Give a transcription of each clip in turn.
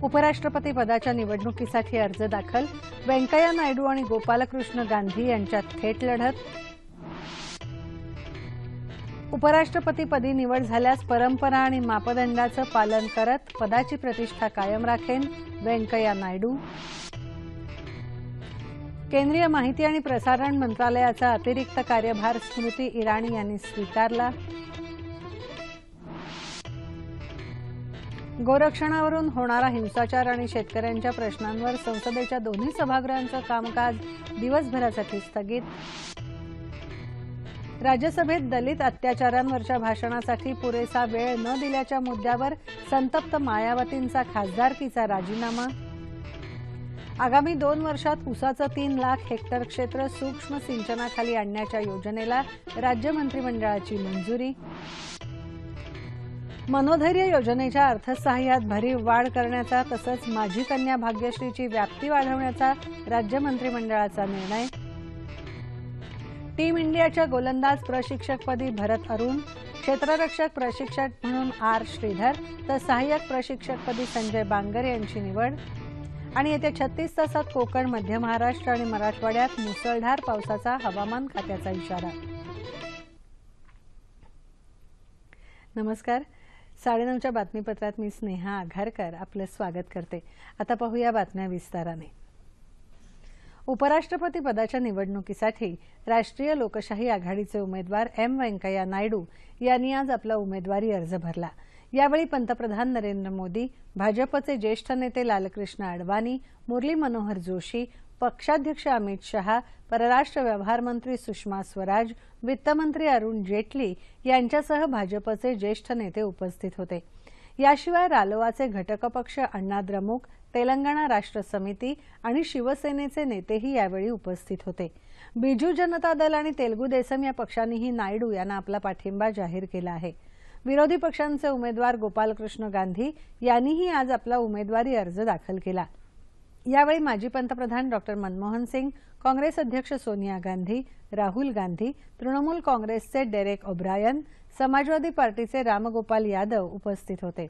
उपराष्ट्रपती पदाच्या निवडणुकीसाठी अर्ज दाखल, व्यंकय्या नायडू आणि गोपालकृष्ण गांधी यांच्यात थेट लढत। उपराष्ट्रपतीपदी निवड झाल्यास परंपरा आणि मापदंडाचं पालन करत पदाची प्रतिष्ठा कायम राखेन, व्यंकय्या नायडू। केंद्रीय माहिती आणि प्रसारण मंत्रालयाचा अतिरिक्त कार्यभार स्मृती इराणी यांनी स्वीकारला। गोरक्षणावरून होणारा हिंसाचार आणि शेतकऱ्यांच्या प्रश्नांवर संसदेच्या दोन्ही सभागृहांचं कामकाज दिवसभरासाठी स्थगित। राज्यसभेत दलित अत्याचारांवरच्या भाषणासाठी पुरेसा वेळ न दिल्याच्या मुद्द्यावर संतप्त मायावतींचा खासदारकीचा राजीनामा। आगामी 2 वर्षात ऊसाचं 3 लाख हेक्टर क्षेत्र सूक्ष्म सिंचनाखाली आणण्याच्या योजनेला राज्य मंत्रिमंडळाची मंजुरी। मनोधैर्य योजनेच्या अर्थसहाय्यात भरीव वाढ करण्याचा तसंच माझी कन्या भाग्यश्रीची व्याप्ती वाढवण्याचा राज्य मंत्रिमंडळाचा निर्णय। टीम इंडियाच्या गोलंदाज प्रशिक्षकपदी भरत अरुण, क्षेत्ररक्षक प्रशिक्षक म्हणून आर श्रीधर तर सहाय्यक प्रशिक्षकपदी संजय बांगर यांची निवड। आणि येत्या 36 तासात कोकण, मध्य महाराष्ट्र आणि मराठवाड्यात मुसळधार पावसाचा हवामान खात्याचा इशारा। नमस्कार, 9:30च्या बातमीपत्रात मी स्नेहा आघारकर आपलं स्वागत करते। आता पाहूया बातम्या विस्ताराने। उपराष्ट्रपती पदाच्या निवडणुकीसाठी राष्ट्रीय लोकशाही आघाडीचे उमेदवार एम व्यंकय्या नायडू यांनी आज आपला उमेदवारी अर्ज भरला। यावेळी पंतप्रधान नरेंद्र मोदी, भाजपचे ज्येष्ठ नेते लालकृष्ण अडवाणी, मुरली मनोहर जोशी, पक्षाध्यक्ष अमित शहा, परराष्ट्र व्यवहार मंत्री सुषमा स्वराज, वित्तमंत्री अरुण जेटली यांच्यासह भाजपचे ज्येष्ठ नेते उपस्थित होते। याशिवाय रालोआचे घटक पक्ष अण्णा द्रमुक, तेलंगणा राष्ट्र समिती आणि शिवसेनेचे नेतेही यावेळी उपस्थित होते। बिजू जनता दल आणि तेलुगू देसम या पक्षांनीही नायडू यांना आपला पाठिंबा जाहीर केला आहे। विरोधी पक्षांचे उमेदवार गोपालकृष्ण गांधी यांनीही आज आपला उमेदवारी अर्ज दाखल केला। यावेळी माजी पंतप्रधान डॉ मनमोहन सिंग, काँग्रेस अध्यक्ष सोनिया गांधी, राहुल गांधी, तृणमूल काँग्रेसचे डेरेक ओब्रायन, समाजवादी पार्टीचे रामगोपाल यादव उपस्थित होते।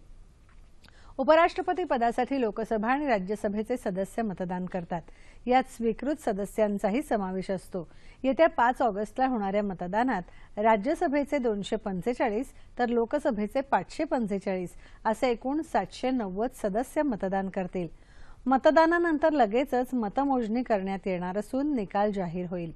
उपराष्ट्रपती पदासाठी लोकसभा आणि राज्यसभेचे सदस्य मतदान करतात। यात स्वीकृत सदस्यांचाही समावेश असतो। येत्या 5 ऑगस्टला होणाऱ्या मतदानात राज्यसभेचे 245 तर लोकसभेचे 545 असे एकूण 790 सदस्य मतदान करतील। मतदानानंतर लगेचच मतमोजणी करण्यात येणार असून निकाल जाहीर होईल।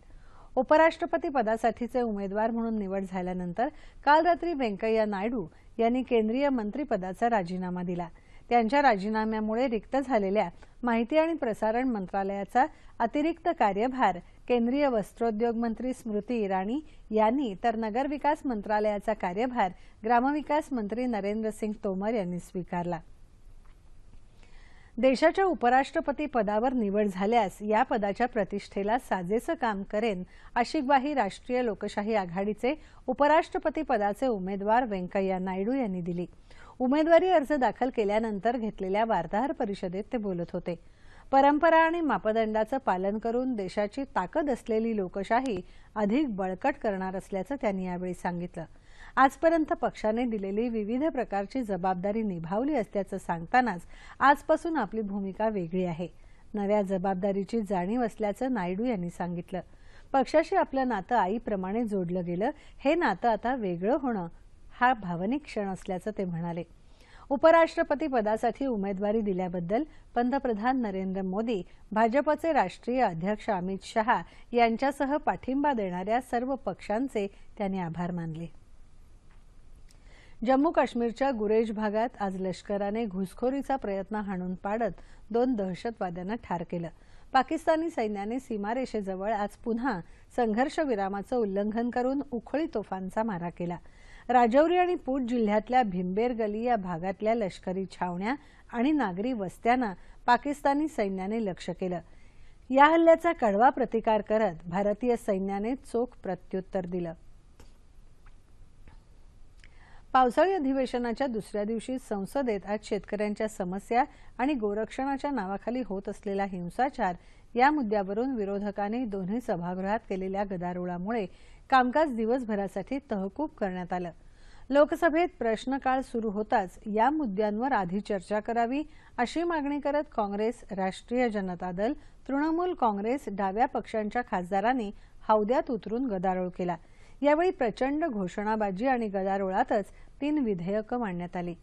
उपराष्ट्रपती पदासाठीचे उमेदवार म्हणून निवड झाल्यानंतर काल रात्री व्यंकय्या नायडू यांनी केंद्रीय मंत्रिपदाचा राजीनामा दिला। त्यांच्या राजीनाम्यामुळे रिक्त झालेल्या माहिती आणि प्रसारण मंत्रालयाचा अतिरिक्त कार्यभार केंद्रीय वस्त्रोद्योग मंत्री स्मृती इराणी यांनी तर नगरविकास मंत्रालयाचा कार्यभार ग्रामविकास मंत्री नरेंद्र सिंग तोमर यांनी स्वीकारला। देशाच्या उपराष्ट्रपती पदावर निवड झाल्यास या पदाच्या प्रतिष्ठेला साजेसं काम करेन अशी ग्वाही राष्ट्रीय लोकशाही आघाडीचे उपराष्ट्रपती पदाचे उमेदवार व्यंकय्या नायडू यांनी दिली। उमेदवारी अर्ज दाखल केल्यानंतर घेतलेल्या वार्ताहर परिषदेत ते बोलत होते। परंपरा आणि मापदंडाचं पालन करून देशाची ताकद असलेली लोकशाही अधिक बळकट करणार असल्याचं त्यांनी यावेळी सांगितलं। आजपर्यंत पक्षाने दिलेली विविध प्रकारची जबाबदारी निभावली असल्याचं सांगतानाच आजपासून आपली भूमिका वेगळी आहे। नव्या जबाबदारीची जाणीव असल्याचं नायडू यांनी सांगितलं। पक्षाशी आपलं नातं आईप्रमाणे जोडलं गेलं, हे नातं आता वेगळं होणं हा भावनिक क्षण असल्याचं ते म्हणाले। उपराष्ट्रपती पदासाठी उमेदवारी दिल्याबद्दल पंतप्रधान नरेंद्र मोदी, भाजपचे राष्ट्रीय अध्यक्ष अमित शहा यांच्यासह पाठिंबा देणाऱ्या सर्व पक्षांचे त्यांनी आभार मानले। जम्मू काश्मीरच्या गुरेज भागात आज लष्कराने घुसखोरीचा प्रयत्न हाणून पाडत 2 दहशतवाद्यांना ठार केलं। पाकिस्तानी सैन्याने सीमारेषेजवळ आज पुन्हा संघर्ष विरामाचं उल्लंघन करून उखळी तोफांचा मारा केला। राजौरी आणि पूंछ जिल्ह्यातल्या भिंबेर गली या भागातल्या लष्करी छावण्या आणि नागरी वस्त्यांना पाकिस्तानी सैन्याने लक्ष्य केलं। या हल्ल्याचा कडवा प्रतिकार करत भारतीय सैन्याने चोख प्रत्युत्तर दिलं। पावसाळी अधिवेशनाच्या दुसऱ्या दिवशी संसदेत आज शेतकऱ्यांच्या समस्या आणि गोरक्षणाच्या नावाखाली होत असलेला हिंसाचार या मुद्द्यावरून विरोधकांनी दोन्ही सभागृहात केलेल्या गदारोळामुळे कामकाज दिवसभरासाठी तहकूब करण्यात आलं। लोकसभेत प्रश्नकाळ सुरू होताच या मुद्द्यांवर आधी चर्चा करावी अशी मागणी करत काँग्रेस, राष्ट्रीय जनता दल, तृणमूल काँग्रेस, डाव्या पक्षांच्या खासदारांनी हौद्यात उतरून गदारोळ केला। यावेळी प्रचंड घोषणाबाजी आणि गदारोळातच 3 विधेयकं मांडण्यात आली।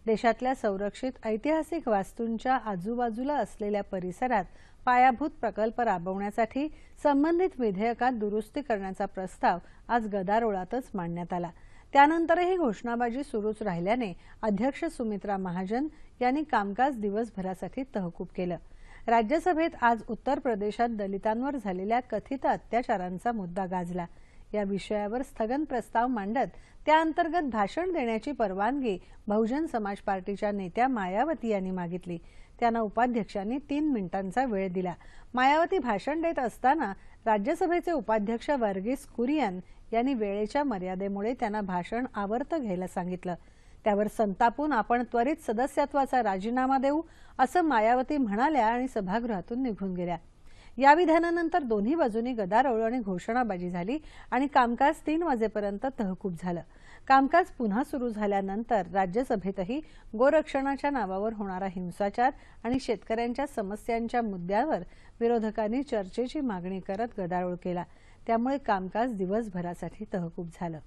देशातल्या संरक्षित ऐतिहासिक वास्तूंच्या आजूबाजूला असलेल्या परिसरात पायाभूत प्रकल्प राबवण्यासाठी संबंधित विधेयकात दुरुस्ती करण्याचा प्रस्ताव आज गदारोळातच मांडण्यात आला। त्यानंतरही घोषणाबाजी सुरूच राहिल्याने अध्यक्ष सुमित्रा महाजन यांनी कामकाज दिवसभरासाठी तहकूब केलं। राज्यसभेत आज उत्तर प्रदेशात दलितांवर झालेल्या कथित अत्याचारांचा मुद्दा गाजला। या विषयावर स्थगन प्रस्ताव मांडत त्याअंतर्गत भाषण देण्याची परवानगी बहुजन समाज पार्टीच्या नेत्या मायावती यांनी मागितली। त्यांना उपाध्यक्षांनी 3 मिनिटांचा वेळ दिला। मायावती भाषण देत असताना राज्यसभेचे उपाध्यक्ष वर्गीस कुरियन यांनी वेळेच्या मर्यादेमुळे त्यांना भाषण आवर्त घ्यायला सांगितलं। त्यावर संतापून आपण त्वरित सदस्यत्वाचा राजीनामा देऊ असं मायावती म्हणाल्या आणि सभागृहातून निघून गेल्या। या विधानानंतर दोन्ही बाजूंनी गदारोळ आणि घोषणाबाजी झाली आणि कामकाज 3 वाजेपर्यंत तहकूब झालं। कामकाज पुन्हा सुरू झाल्यानंतर राज्यसभेतही गोरक्षणाच्या नावावर होणारा हिंसाचार आणि शेतकऱ्यांच्या समस्यांच्या मुद्द्यावर विरोधकांनी चर्चेची मागणी करत गदारोळ केला। त्यामुळे कामकाज दिवसभरासाठी तहकूब झालं।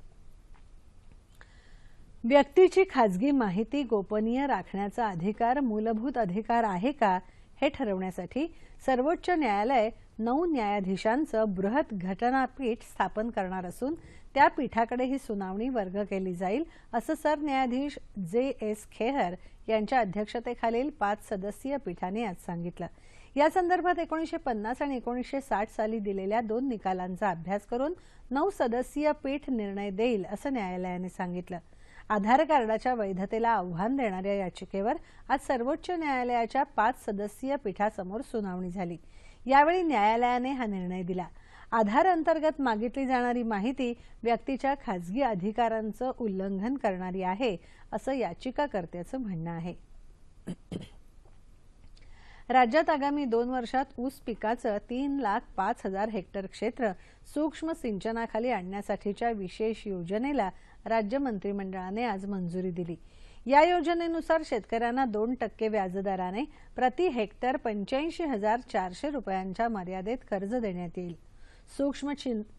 व्यक्तीची खाजगी माहिती गोपनीय राखण्याचा अधिकार मूलभूत अधिकार आहे का हे ठरवण्यासाठी सर्वोच्च न्यायालय 9 न्यायाधीशांचं बृहत घटनापीठ स्थापन करणार असून त्या पीठाकडे ही सुनावणी वर्ग केली जाईल असं सरन्यायाधीश जे.एस. खेहर यांच्या अध्यक्षतेखालील 5 सदस्यीय पीठाने आज सांगितलं। या संदर्भात 1950 आणि 1960 साली दिलेल्या 2 निकालांचा अभ्यास करून 9 सदस्यीय पीठ निर्णय देईल असं न्यायालयाने सांगितलं। आधार कार्डाच्या वैधतेला आव्हान देणाऱ्या याचिकेवर आज सर्वोच्च न्यायालयाच्या 5 सदस्यीय पीठासमोर सुनावणी झाली। यावेळी न्यायालयाने हा निर्णय दिला। आधार अंतर्गत मागितली जाणारी माहिती व्यक्तीच्या खाजगी अधिकारांचं उल्लंघन करणारी आहे असं याचिकाकर्त्याचं म्हणणं आहे। राज्यात आगामी 2 वर्षात ऊस पिकाचं 3,05,000 हेक्टर क्षेत्र सूक्ष्म सिंचनाखाली आणण्यासाठीच्या विशेष योजनेला राज्य मंत्रिमंडळाने आज मंजुरी दिली। या योजनेनुसार शेतकऱ्यांना 2% व्याजदराने प्रति हेक्टर 85,400 रुपयांच्या मर्यादेत कर्ज देण्यात येईल। सूक्ष्म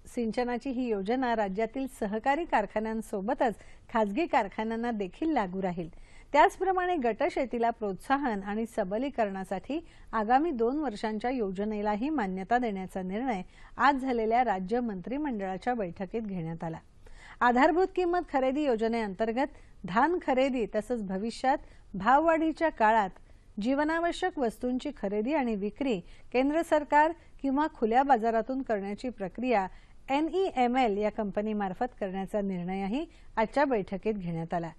सिंचनाची ही योजना राज्यातील सहकारी कारखान्यांसोबतच खाजगी कारखान्यांना देखील लागू राहील। त्याचप्रमाणे गटशेतीला प्रोत्साहन आणि सबलीकरणासाठी आगामी 2 वर्षांच्या योजनेलाही मान्यता देण्याचा निर्णय आज झालेल्या राज्य मंत्रिमंडळाच्या बैठकीत घेण्यात आला। आधारभूत किंमत खरेदी योजनेअंतर्गत धान खरेदी तसंच भविष्यात भाववाढीच्या काळात जीवनावश्यक वस्तूंची खरेदी आणि विक्री केंद्र सरकार किंवा खुल्या बाजारातून करण्याची प्रक्रिया NEML या कंपनीमार्फत करण्याचा निर्णयही आजच्या बैठकीत घेण्यात आला।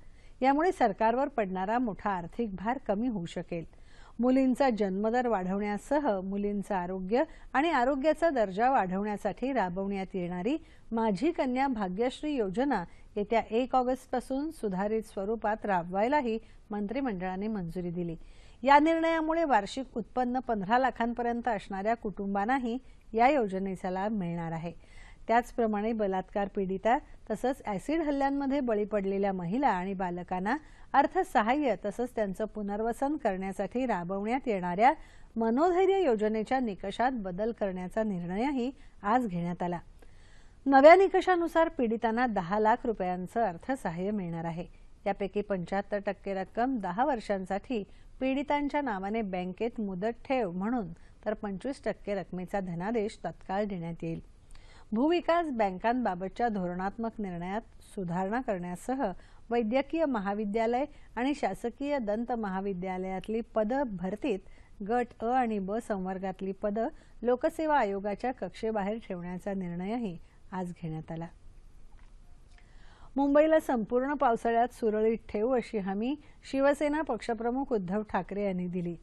यामुळे सरकारवर पडणारा मोठा आर्थिक भार कमी होऊ शकेल। मुलींचा जन्मदर वाढवण्यासह मुलींचं आरोग्य आणि आरोग्याचा दर्जा वाढवण्यासाठी राबवण्यात येणारी माझी कन्या भाग्यश्री योजना येत्या 1 ऑगस्टपासून सुधारित स्वरूपात राबवायलाही मंत्रिमंडळाने मंजुरी दिली। या निर्णयामुळे वार्षिक उत्पन्न 15 लाखांपर्यंत असणाऱ्या कुटुंबांनाही या योजनेचा लाभ मिळणार आहे। त्याचप्रमाणे बलात्कार पीडिता तसंच ॲसिड हल्ल्यांमध्ये बळी पडलेल्या महिला आणि बालकांना अर्थसहाय्य तसंच त्यांचं पुनर्वसन करण्यासाठी राबवण्यात येणाऱ्या मनोधैर्य योजनेच्या निकषात बदल करण्याचा निर्णयही आज घेण्यात आला। नव्या निकषानुसार पीडितांना 10 लाख रुपयांचं अर्थसहाय्य मिळणार आहे। यापैकी 75% रक्कम 10 वर्षांसाठी पीडितांच्या नावाने बँकेत मुदत ठेव म्हणून तर 25% रकमेचा धनादेश तत्काळ देण्यात येईल। भूविकास बँकांबाबतच्या धोरणात्मक निर्णयात सुधारणा करण्यासह वैद्यकीय महाविद्यालय आणि शासकीय दंत महाविद्यालयातली पदं भरतीत गट अ आणि ब संवर्गातली पदं लोकसेवा आयोगाच्या कक्षेबाहेर ठेवण्याचा निर्णयही आज घेण्यात आला। मुंबईला संपूर्ण पावसाळ्यात सुरळीत ठेवू अशी हमी शिवसेना पक्षप्रमुख उद्धव ठाकरे यांनी दिली।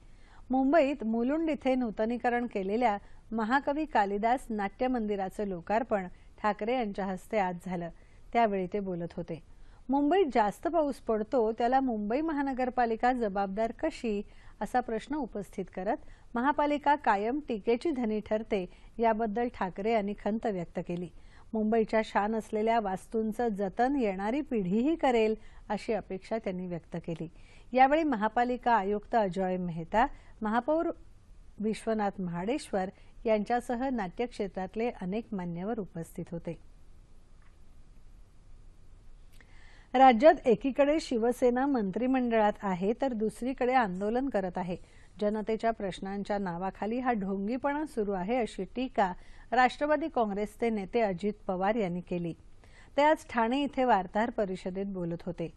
मुंबईत मुलुंड इथे नूतनीकरण केलेल्या महाकवी कालिदास नाट्य मंदिराचं लोकार्पण ठाकरे यांच्या हस्ते आज झालं। त्यावेळी ते बोलत होते। मुंबईत जास्त पाऊस पडतो त्याला मुंबई महानगरपालिका जबाबदार कशी असा प्रश्न उपस्थित करत महापालिका कायम टीकेची धनी ठरते याबद्दल ठाकरे यांनी खंत व्यक्त केली। मुंबईच्या शान असलेल्या वास्तूंचं जतन येणारी पिढीही करेल अशी अपेक्षा त्यांनी व्यक्त केली। यावेळी महापालिका आयुक्त अजॉय मेहता, महापौर विश्वनाथ महाडेश्वर यांच्यासह नाट्य क्षेत्रातले अनेक मान्यवर उपस्थित होते। राज्यात एकीकडे शिवसेना मंत्रिमंडळात आहे तर दुसरीकडे आंदोलन करत आहे। जनतेच्या प्रश्नांच्या नावाखाली हा ढोंगीपणा सुरू आहे अशी टीका राष्ट्रवादी काँग्रेसचे नेते अजित पवार यांनी केली। ते आज ठाणे इथे वार्ताहर परिषदेत बोलत होते।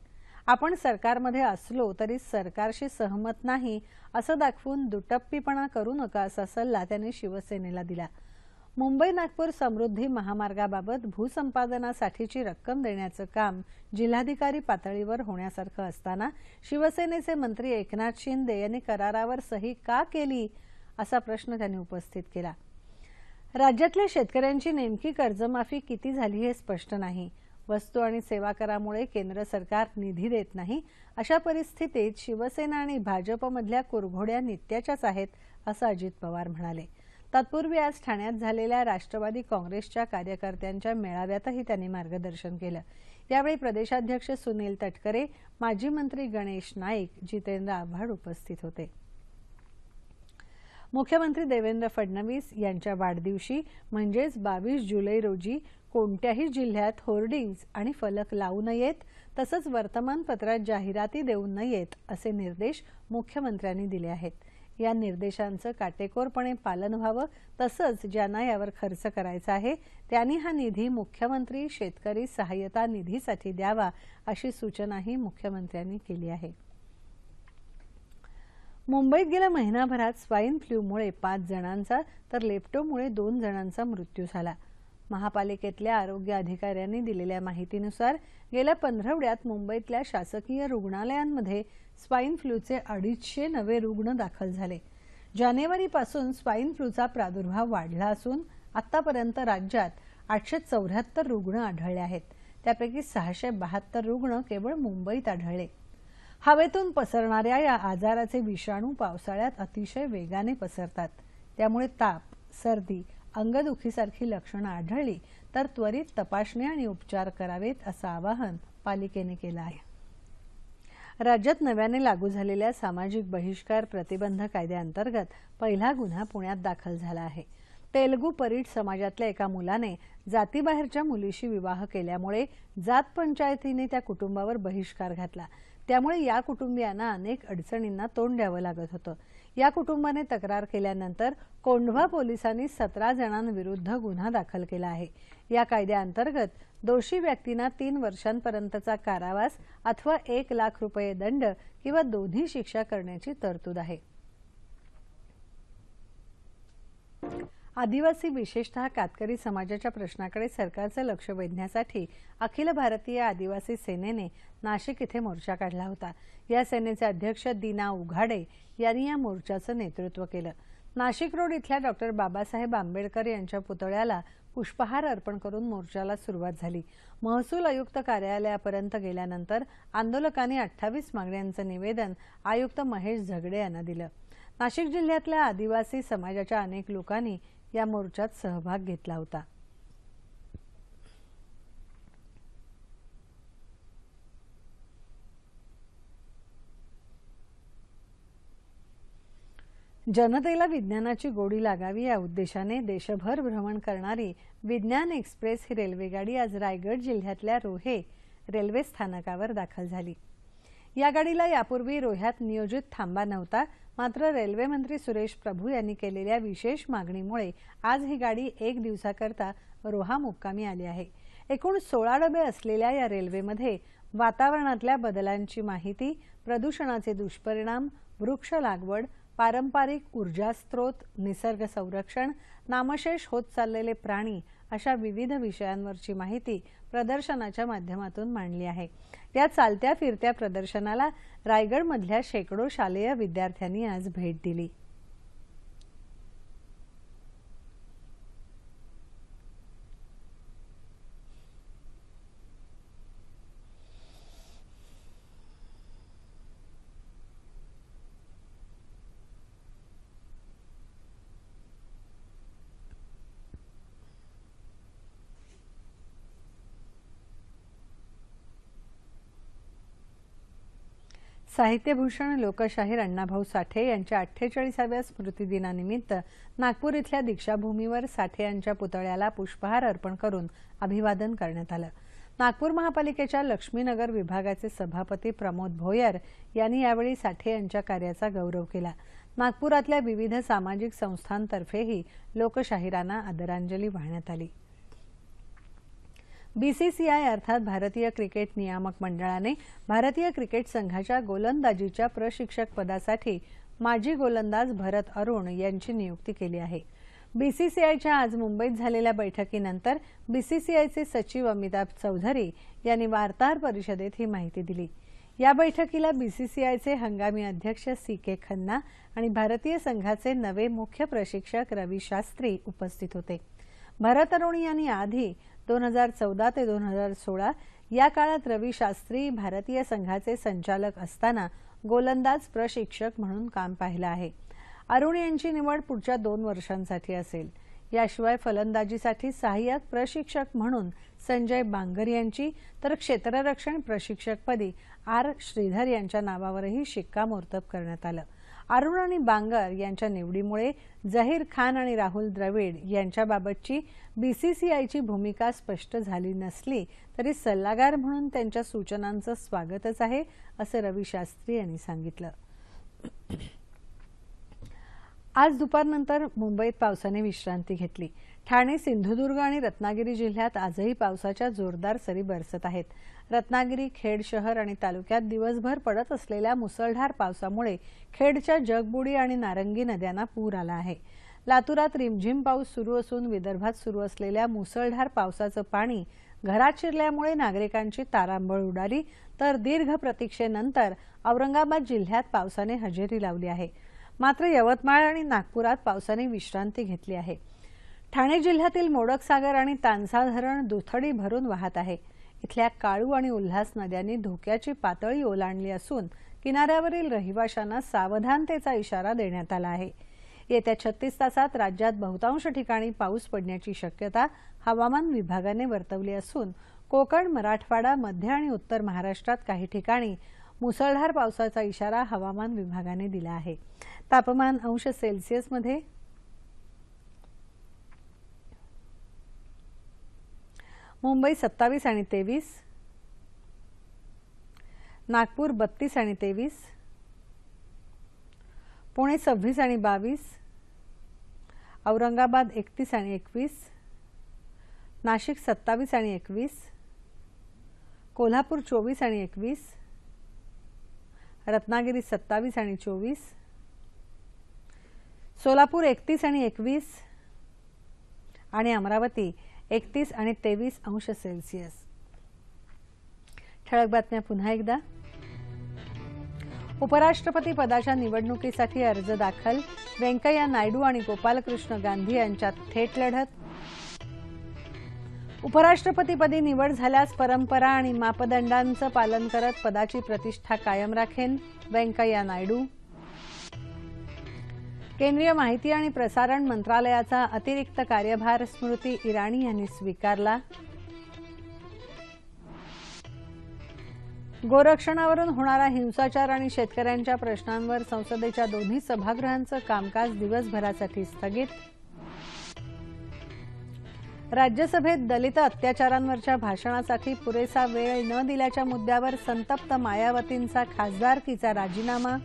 आपण सरकारमध्ये असलो तरी सरकारशी सहमत नाही असं दाखवून दुटप्पीपणा करू नका असा सल्ला त्यांनी शिवसेनेला दिला। मुंबई नागपूर समृद्धी महामार्गाबाबत भूसंपादनासाठीची रक्कम देण्याचं काम जिल्हाधिकारी पातळीवर होण्यासारखं असताना शिवसेनेचे मंत्री एकनाथ शिंदे यांनी करारावर सही का केली असा प्रश्न त्यांनी उपस्थित केला। राज्यातल्या शेतकऱ्यांची नेमकी कर्जमाफी किती झाली हे स्पष्ट नाही। वस्तू आणि सेवा करामुळे केंद्र सरकार निधी देत नाही। अशा परिस्थितीत शिवसेना आणि भाजपमधल्या कुरघोड्या नित्याच्याच आहेत असं अजित पवार म्हणाले। तत्पूर्वी आज ठाण्यात झालेल्या राष्ट्रवादी काँग्रेसच्या कार्यकर्त्यांच्या मेळाव्यातही त्यांनी मार्गदर्शन केलं। यावेळी प्रदेशाध्यक्ष सुनील तटकरे, माजी मंत्री गणेश नाईक, जितेंद्र आव्हाड उपस्थित होते। मुख्यमंत्री देवेंद्र फडणवीस यांच्या वाढदिवशी म्हणजेच 22 जुलै रोजी कोणत्याही जिल्ह्यात होर्डिंग्ज आणि फलक लावू नयेत, तसंच वर्तमानपत्रात जाहिराती देऊ नयेत असे निर्देश मुख्यमंत्र्यांनी दिले आहेत। या निर्देशांचं काटेकोरपणे पालन व्हावं, तसंच ज्यांना यावर खर्च करायचा आहे त्यांनी हा निधी मुख्यमंत्री शेतकरी सहाय्यता निधीसाठी द्यावा अशी सूचनाही मुख्यमंत्र्यांनी केली आहे। मुंबईत गेल्या महिनाभरात स्वाईन फ्लूमुळे 5 जणांचा तर लेप्टोमुळे 2 जणांचा मृत्यू झाला। महापालिकेतल्या आरोग्य अधिकाऱ्यांनी दिलेल्या माहितीनुसार गेल्या पंधरवड्यात मुंबईतल्या शासकीय रुग्णालयांमध्ये स्वाईन फ्लूचे 250 नवे रुग्ण दाखल झाले। जानेवारीपासून स्वाईन फ्लूचा प्रादुर्भाव वाढला असून आतापर्यंत राज्यात 874 रुग्ण आढळले आहेत। त्यापैकी 672 रुग्ण केवळ मुंबईत आढळले। हवेतून पसरणाऱ्या या आजाराचे विषाणू पावसाळ्यात अतिशय वेगाने पसरतात। त्यामुळे ताप, सर्दी, अंगदुखीसारखी लक्षणं आढळली तर त्वरित तपासणी आणि उपचार करावेत असं आवाहन पालिकेने केलं आहे। राज्यात नव्याने लागू झालेल्या सामाजिक बहिष्कार प्रतिबंध कायद्याअंतर्गत पहिला गुन्हा पुण्यात दाखल झाला आहे। तेलुगू परीट समाजातल्या एका मुलाने जातीबाहेरच्या मुलीशी विवाह केल्यामुळे जात पंचायतीने त्या कुटुंबावर बहिष्कार घातला। त्यामुळे या कुटुंबियांना अनेक अडचणींना तोंड द्यावं लागत होतं। या कुटुंबाने तक्रार केल्यानंतर कोंढवा पोलिसांनी 17 जणांविरुद्ध गुन्हा दाखल केला आहे। या कायद्याअंतर्गत दोषी व्यक्तींना 3 वर्षांपर्यंतचा कारावास अथवा 1 लाख रुपये दंड किंवा दोन्ही शिक्षा करण्याची तरतूद आहे। आदिवासी विशेषतः कातकरी समाजाच्या प्रश्नाकडे सरकारचं लक्ष वेधण्यासाठी अखिल भारतीय आदिवासी सेनेने नाशिक इथे मोर्चा काढला होता। या सेनेचे अध्यक्ष दीना उघाडे यांनी या मोर्चाचं नेतृत्व केलं। नाशिक रोड इथल्या डॉ. बाबासाहेब आंबेडकर यांच्या पुतळ्याला पुष्पहार अर्पण करून मोर्चाला सुरुवात झाली। महसूल आयुक्त कार्यालयापर्यंत गेल्यानंतर आंदोलकांनी 28 मागण्यांचं निवेदन आयुक्त महेश झगडे यांना दिलं। नाशिक जिल्ह्यातल्या आदिवासी समाजाच्या अनेक लोकांनी या मोर्चात सहभाग घेतला होता। जनतेला विज्ञानाची गोडी लागावी या उद्देशाने देशभर भ्रमण करणारी विज्ञान एक्सप्रेस ही रेल्वेगाडी आज रायगड जिल्ह्यातल्या रोहे रेल्वे स्थानकावर दाखल झाली। या गाडीला यापूर्वी रोह्यात नियोजित थांबा नव्हता, मात्र रेल्वे मंत्री सुरेश प्रभू यांनी केलेल्या विशेष मागणीमुळे आज ही गाडी 1 दिवसाकरता रोहा मुक्कामी आली आहे। एकूण 16 डबे असलेल्या या रेल्वेमध्ये वातावरणातल्या बदलांची माहिती, प्रदूषणाचे दुष्परिणाम, वृक्ष लागवड, पारंपरिक ऊर्जा स्रोत, निसर्ग संरक्षण, नामशेष होत चाललेले प्राणी अशा विविध विषयांवरची माहिती प्रदर्शनाच्या माध्यमातून मांडली आहे। या चालत्या फिरत्या प्रदर्शनाला रायगडमधल्या शेकडो शालेय विद्यार्थ्यांनी आज भेट दिली। साहित्यभूषण लोकशाहीर अण्णाभाऊ साठे यांच्या 48व्या स्मृतिदिनानिमित्त नागपूर इथल्या दीक्षाभूमीवर साठे यांच्या पुतळ्याला पुष्पहार अर्पण करून अभिवादन करण्यात आलं। नागपूर महापालिकेच्या लक्ष्मीनगर विभागाचे सभापती प्रमोद भोयर यांनी यावेळी साठे यांच्या कार्याचा गौरव केला। नागपुरातल्या विविध सामाजिक संस्थांतर्फेही लोकशाहीरांना आदरांजली वाहण्यात आली। बीसीसीआय अर्थात भारतीय क्रिकेट नियामक मंडळाने भारतीय क्रिकेट संघाच्या गोलंदाजीच्या प्रशिक्षक पदासाठी माजी गोलंदाज भरत अरुण यांची नियुक्ती केली आहे। बीसीसीआयच्या आज मुंबईत झालेल्या बैठकीनंतर बीसीसीआयचे सचिव अमिताभ चौधरी यांनी वार्ताहर परिषदेत ही माहिती दिली। या बैठकीला बीसीसीआयचे हंगामी अध्यक्ष CK खन्ना आणि भारतीय संघाचे नवे मुख्य प्रशिक्षक रवी शास्त्री उपस्थित होते। भरत अरुण यांनी आधी 2014 ते 2016 या काळात रवी शास्त्री भारतीय संघाचे संचालक असताना गोलंदाज प्रशिक्षक म्हणून काम पाहिलं आहे। अरुण यांची निवड पुढच्या 2 वर्षांसाठी असेल। याशिवाय फलंदाजीसाठी सहाय्यक प्रशिक्षक म्हणून संजय बांगर यांची तर क्षेत्ररक्षण प्रशिक्षकपदी R श्रीधर यांच्या नावावरही शिक्कामोर्तब करण्यात आलं। अरुण आणि बांगर यांच्या निवडीमुळे जहीर खान आणि राहुल द्रविड यांच्याबाबतची बीसीसीआयची भूमिका स्पष्ट झाली नसली तरी सल्लागार म्हणून त्यांच्या सूचनांचं स्वागतच आहे, असं रवी शास्त्री यांनी सांगितलं। आज दुपारनंतर मुंबईत पावसाने विश्रांती घेतली। ठाणे, सिंधुदुर्ग आणि रत्नागिरी जिल्ह्यात आजही पावसाच्या जोरदार सरी बरसत आहेत। रत्नागिरी, खेड शहर आणि तालुक्यात दिवसभर पडत असलेल्या मुसळधार पावसामुळे खेडच्या जगबुडी आणि नारंगी नद्यांना पूर आला आहे। लातूरात रिमझिम पाऊस सुरू असून विदर्भात सुरू असलेल्या मुसळधार पावसाचं पाणी घरात शिरल्यामुळे नागरिकांची तारांबळ उडाली, तर दीर्घ प्रतीक्षेनंतर औरंगाबाद जिल्ह्यात पावसाने हजेरी लावली आहे। मात्र यवतमाळ आणि नागपुरात पावसाने विश्रांती घेतली आहे। ठाणे जिल्ह्यातील मोडकसागर आणि तानसा धरण दुथडी भरून वाहत आहे। इथल्या काळू आणि उल्हास नद्यांनी धोक्याची पातळी ओलांडली असून किनाऱ्यावरील रहिवाशांना सावधानतेचा इशारा देण्यात आला आहे। येत्या 36 तासात राज्यात बहुतांश ठिकाणी पाऊस पडण्याची शक्यता हवामान विभागाने वर्तवली असून कोकण, मराठवाडा, मध्य आणि उत्तर महाराष्ट्रात काही ठिकाणी मुसळधार पावसाचा इशारा हवामान विभागाने दिला आहे। तापमान अंश मध्ये मुंबई 27 आणि 23, नागपूर 32 आणि 23, पुणे 26 आणि 22, औरंगाबाद 31 आणि 21, नाशिक 27 आणि 21, कोल्हापूर 24 आणि 21, रत्नागिरी 27 आणि 24, सोलापूर 31 आणि 21 आणि अमरावती 31 आणि 23 अंश सेल्सिअस। ठळक बातम्या पुन्हा एकदा। उपराष्ट्रपती पदाच्या निवडणुकीसाठी अर्ज दाखल, व्यंकय्या नायडू आणि गोपालकृष्ण गांधी यांच्यात थेट लढत। उपराष्ट्रपतीपदी निवड झाल्यास परंपरा आणि मापदंडांचं पालन करत पदाची प्रतिष्ठा कायम राखेन, व्यंकय्या नायडू। केंद्रीय माहिती आणि प्रसारण मंत्रालयाचा अतिरिक्त कार्यभार स्मृती इराणी यांनी स्वीकारला। गोरक्षणावरून होणारा हिंसाचार आणि शेतकऱ्यांच्या प्रश्नांवर संसदेच्या दोन्ही सभागृहांचं कामकाज दिवसभरासाठी स्थगित। राज्यसभेत दलित अत्याचारांवरच्या भाषणासाठी पुरेसा वेळ न दिल्याच्या मुद्द्यावर संतप्त मायावतींचा खासदारकीचा राजीनामा।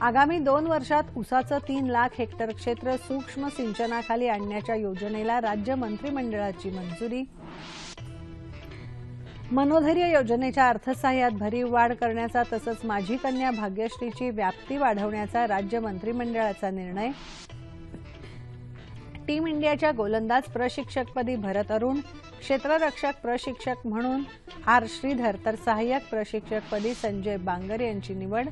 आगामी 2 वर्षात ऊसाचं 3 लाख हेक्टर क्षेत्र सूक्ष्म सिंचनाखाली आणण्याच्या योजनेला राज्य मंत्रिमंडळाची मंजुरी। मनोधैर्य योजनेच्या अर्थसहाय्यात भरीव वाढ करण्याचा तसंच माझी कन्या भाग्यश्रीची व्याप्ती वाढवण्याचा राज्य मंत्रिमंडळाचा निर्णय। टीम इंडियाच्या गोलंदाज प्रशिक्षकपदी भरत अरुण, क्षेत्ररक्षक प्रशिक्षक म्हणून R श्रीधर तर सहाय्यक प्रशिक्षकपदी संजय बांगर यांची निवड।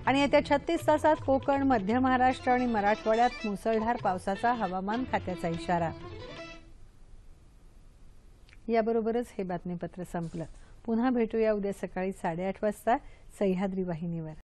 आणि येत्या 36 तासात कोकण, मध्य महाराष्ट्र आणि मराठवाड्यात मुसळधार पावसाचा हवामान खात्याचा इशारा। याबरोबरच हे बातमीपत्र संपलं। पुन्हा भेटूया उद्या सकाळी 8:30 वाजता सह्याद्री वाहिनीवर।